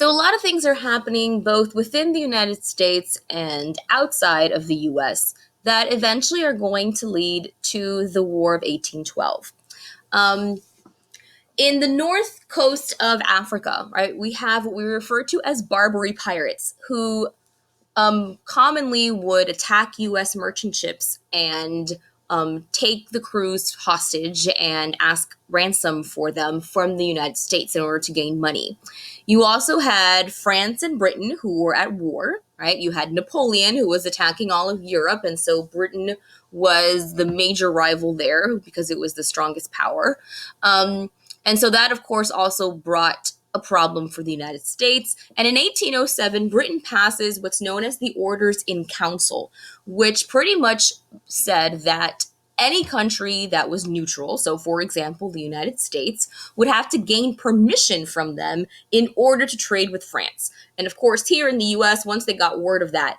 So, a lot of things are happening both within the United States and outside of the US that eventually are going to lead to the War of 1812. Um, in the north coast of Africa, right, we have what we refer to as Barbary pirates who commonly would attack U.S. merchant ships and take the crews hostage and ask ransom for them from the United States in order to gain money. You also had France and Britain who were at war, right? You had Napoleon who was attacking all of Europe, and so Britain was the major rival there because it was the strongest power. And so that, of course, also brought a problem for the United States. And in 1807, Britain passes what's known as the Orders in Council, which pretty much said that any country that was neutral, so for example, the United States, would have to gain permission from them in order to trade with France. And of course, here in the US, once they got word of that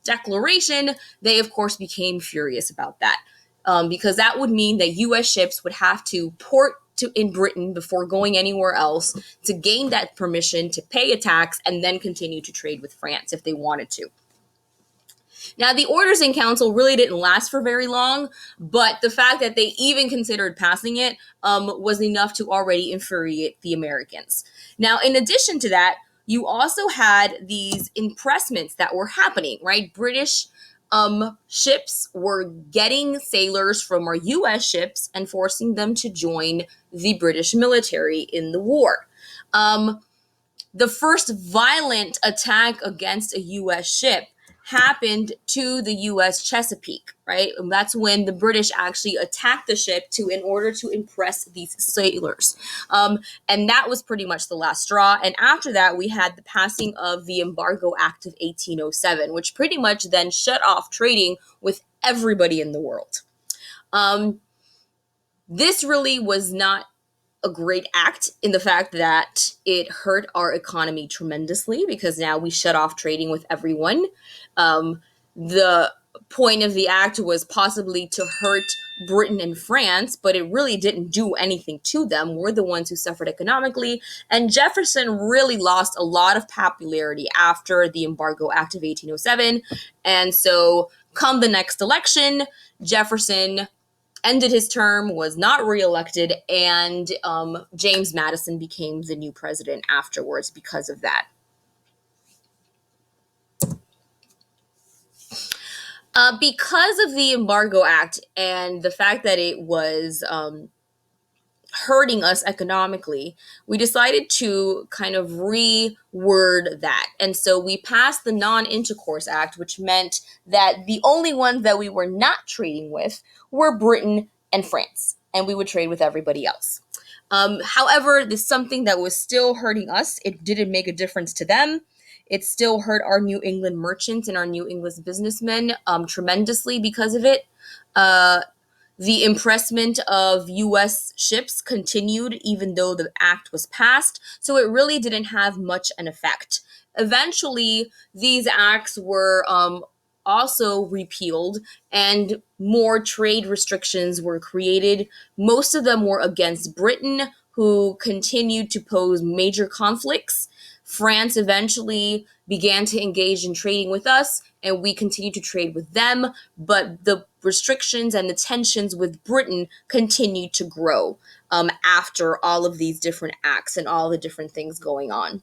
declaration, they of course became furious about that. Because that would mean that US ships would have to port in Britain before going anywhere else to gain that permission to pay a tax and then continue to trade with France if they wanted to. Now, the Orders in Council really didn't last for very long, but the fact that they even considered passing it was enough to already infuriate the Americans. Now, in addition to that, you also had these impressments that were happening, right? British ships were getting sailors from our U.S. ships and forcing them to join the British military in the war. The first violent attack against a U.S. ship happened to the U.S. Chesapeake, right? And that's when the British actually attacked the ship in order to impress these sailors. And that was pretty much the last straw. And after that, we had the passing of the Embargo Act of 1807, which pretty much then shut off trading with everybody in the world. This really was not a great act in the fact that it hurt our economy tremendously because now we shut off trading with everyone. The point of the act was possibly to hurt Britain and France, but it really didn't do anything to them. We're the ones who suffered economically. And Jefferson really lost a lot of popularity after the Embargo Act of 1807. And so come the next election, Jefferson ended his term, was not reelected, and James Madison became the new president afterwards because of that. Because of the Embargo Act and the fact that it was hurting us economically, we decided to kind of reword that. And so we passed the Non-Intercourse Act, which meant that the only ones that we were not trading with were Britain and France, and we would trade with everybody else. However, this is something that was still hurting us. It didn't make a difference to them. It still hurt our New England merchants and our New England businessmen tremendously because of it. The impressment of U.S. ships continued even though the act was passed, so it really didn't have much an effect. Eventually, these acts were also repealed and more trade restrictions were created. Most of them were against Britain, who continued to pose major conflicts. France eventually began to engage in trading with us, and we continued to trade with them, but the restrictions and the tensions with Britain continued to grow after all of these different acts and all the different things going on.